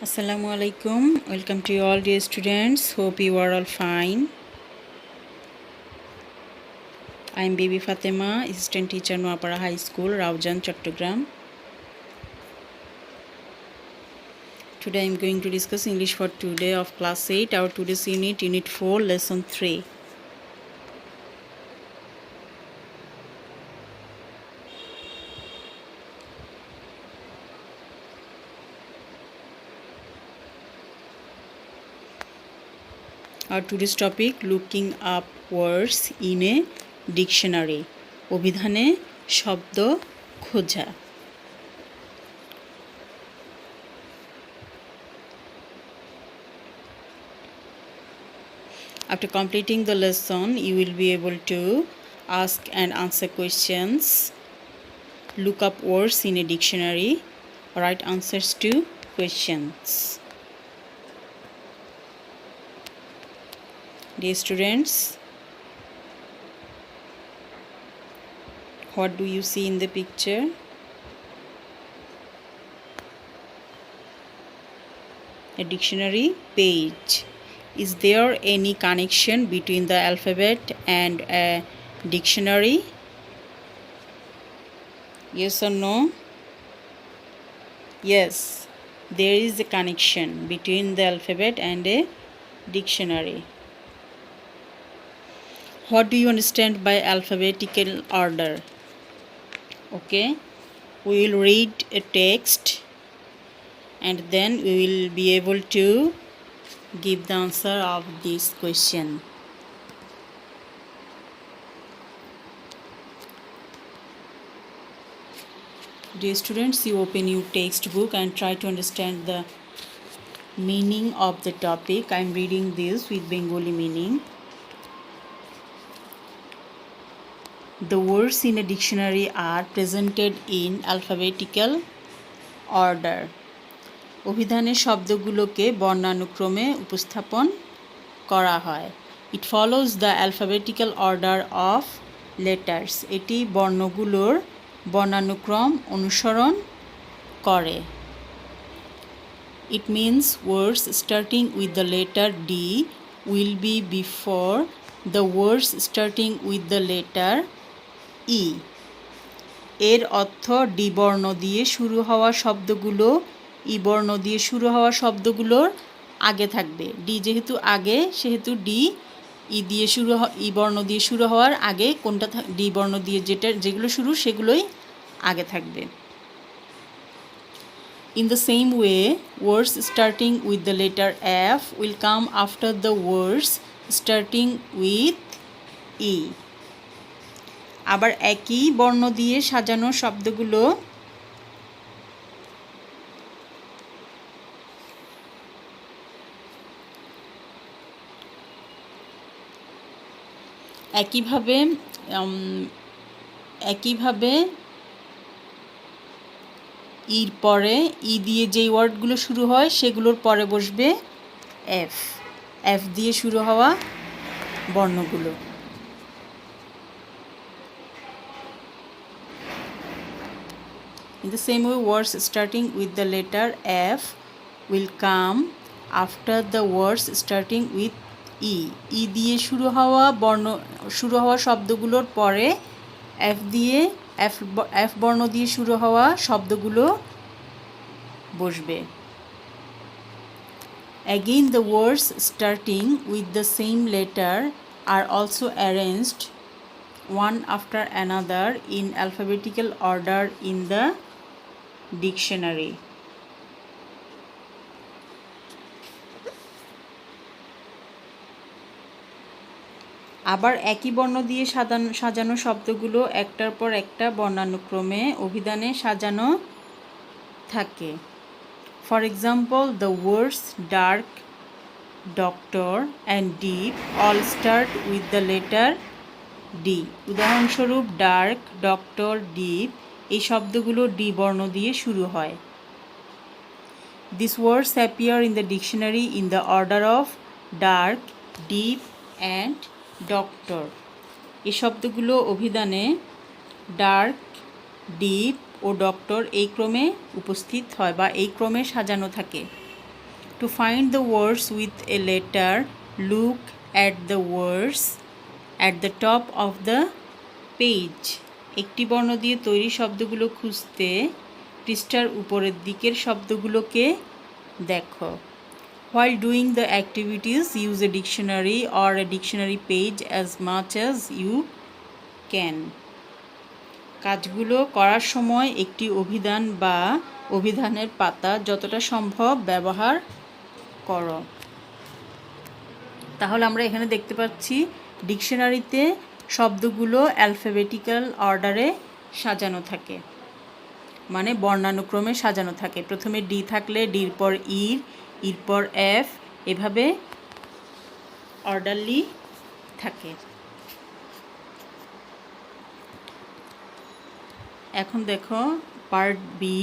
Assalamu alaikum. Welcome to you all, dear students. Hope you are all fine. I am Bibi Fatima, assistant teacher, Noapara High School, Raujan, Chattogram. Today I am going to discuss English for today of class 8. Our today's unit 4, lesson 3. Our today's topic, looking up words in a dictionary. অভিধানে শব্দ খোঁজা। After completing the lesson, you will be able to ask and answer questions, look up words in a dictionary, write answers to questions. Dear students, what do you see in the picture? A dictionary page. Is there any connection between the alphabet and a dictionary? Yes or no? Yes, there is a connection between the alphabet and a dictionary. What do you understand by alphabetical order? Okay, we will read a text and then we will be able to give the answer of this question. Dear students, you open your textbook and try to understand the meaning of the topic. I am reading this with Bengali meaning. The words in a dictionary are presented in alphabetical order. অভিধানের শব্দগুলোকে বর্ণানুক্রমে উপস্থাপন করা হয়। It follows the alphabetical order of letters. এটি বর্ণগুলোর বর্ণানুক্রম অনুসরণ করে। It means words starting with the letter D will be before the words starting with the letter E. এর অর্থ D বর্ণ দিয়ে শুরু হওয়া শব্দগুলো ই বর্ণ দিয়ে শুরু হওয়া শব্দগুলোর আগে থাকবে। ডি যেহেতু আগে সেহেতু ডি ই বর্ণ দিয়ে শুরু হওয়ার আগে কোনটা ডি বর্ণ দিয়ে যেগুলো শুরু সেগুলোই আগে থাকবে। In the same way, words starting with the letter F will come after the words starting with E. আবার একই বর্ণ দিয়ে সাজানো শব্দগুলো একইভাবে ইর পরে ই দিয়ে যেই ওয়ার্ডগুলো শুরু হয় সেগুলোর পরে বসবে এফ। এফ দিয়ে শুরু হওয়া বর্ণগুলো। In the same way, words starting with the letter F will come after the words starting with E. ই দিয়ে শুরু হওয়া শব্দগুলোর পরে এফ বর্ণ দিয়ে শুরু হওয়া শব্দগুলো বসবে। Again, the words starting with the same letter are also arranged one after another in alphabetical order in the dictionary. আবার একই বর্ণ দিয়ে সাজানো শব্দগুলো একটার পর একটা বর্ণানুক্রমে অভিধানে সাজানো থাকে। For example, the words dark, doctor and deep all start with the letter D. উদাহরণস্বরূপ ডার্ক, ডক্টর, ডিপ এই শব্দগুলো ডি বর্ণ দিয়ে শুরু হয়। These words appear in the dictionary in the order of dark, deep and doctor. এই শব্দগুলো অভিধানে dark, deep ও doctor এই ক্রমে উপস্থিত হয় বা এই ক্রমে সাজানো থাকে। To find the words with a letter, look at the words at the top of the page. একটি বর্ণ দিয়ে তৈরি শব্দগুলো খুঁজতে পৃষ্ঠার উপরের দিকের শব্দগুলোকে দেখো। While doing the activities, use a dictionary or a dictionary page as much as you can. কাজগুলো করার সময় একটি অভিধান বা অভিধানের পাতা যতটা সম্ভব ব্যবহার করো। তাহলে আমরা এখানে দেখতে পাচ্ছি ডিকশনারিতে শব্দগুলো অ্যালফাবেটিক্যাল অর্ডারে সাজানো থাকে, মানে বর্ণানুক্রমে সাজানো থাকে। প্রথমে ডি থাকলে ডির পর ইর, ইর পর এফ, এভাবে অর্ডারলি থাকে। এখন দেখো part B,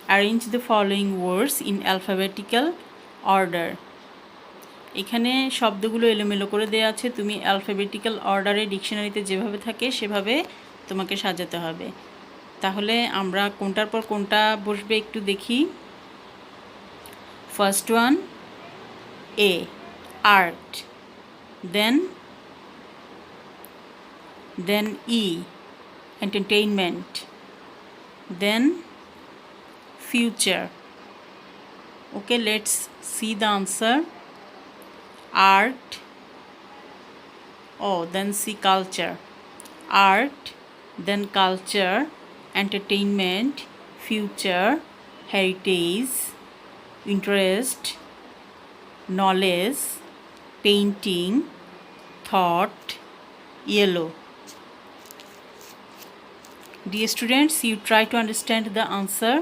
arrange the following words in alphabetical order. এখানে শব্দগুলো এলোমেলো করে দেওয়া আছে, তুমি অ্যালফাবেটিক্যাল অর্ডারে ডিকশনারিতে যেভাবে থাকে সেভাবে তোমাকে সাজাতে হবে। তাহলে আমরা কোনটার পর কোনটা বসবে একটু দেখি। First one A, art, then E, entertainment, then future. Okay, let's see the answer. Art, oh, then see culture. Art, then culture, entertainment, future, heritage, interest, knowledge, painting, thought, yellow. Dear students, you try to understand the answer.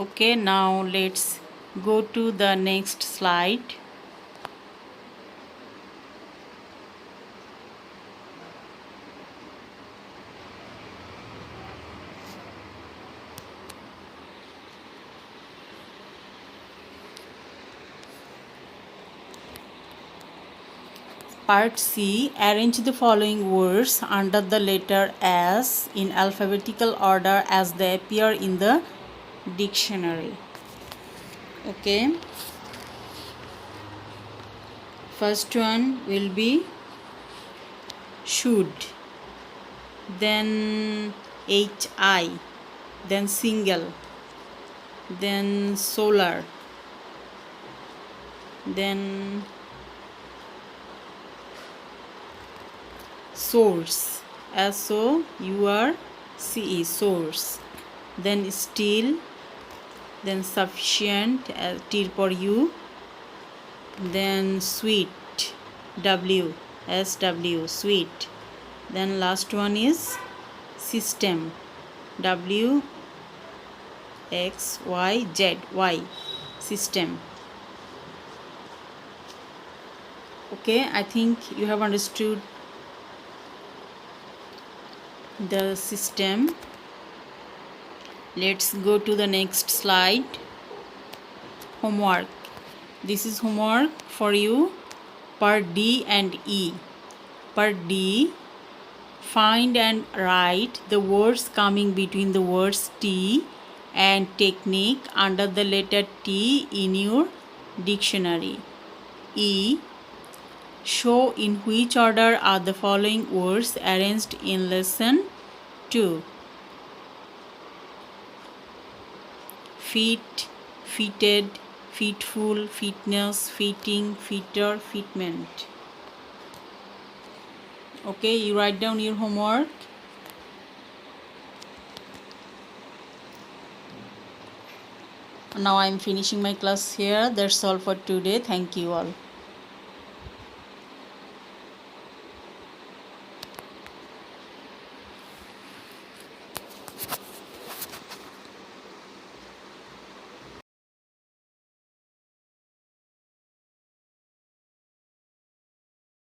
Okay, now let's go to the next slide. Part C, arrange the following words under the letter S in alphabetical order as they appear in the dictionary. Okay, first one will be should, then HI, then single, then solar, then source, SOURCE, source, then still, then sufficient, T for U, then sweet, SW, sweet, then last one is system, WXYZ, system. Okay, I think you have understood the system. Let's go to the next slide. Homework. This is homework for you. Part D and E. Part D, find and write the words coming between the words T and technique under the letter T in your dictionary. E, show in which order are the following words arranged in lesson 2. Fit, fitted, fitful, fitness, fitting, fitter, fitment. Okay, you write down your homework. Now I am finishing my class here. That's all for today. Thank you all.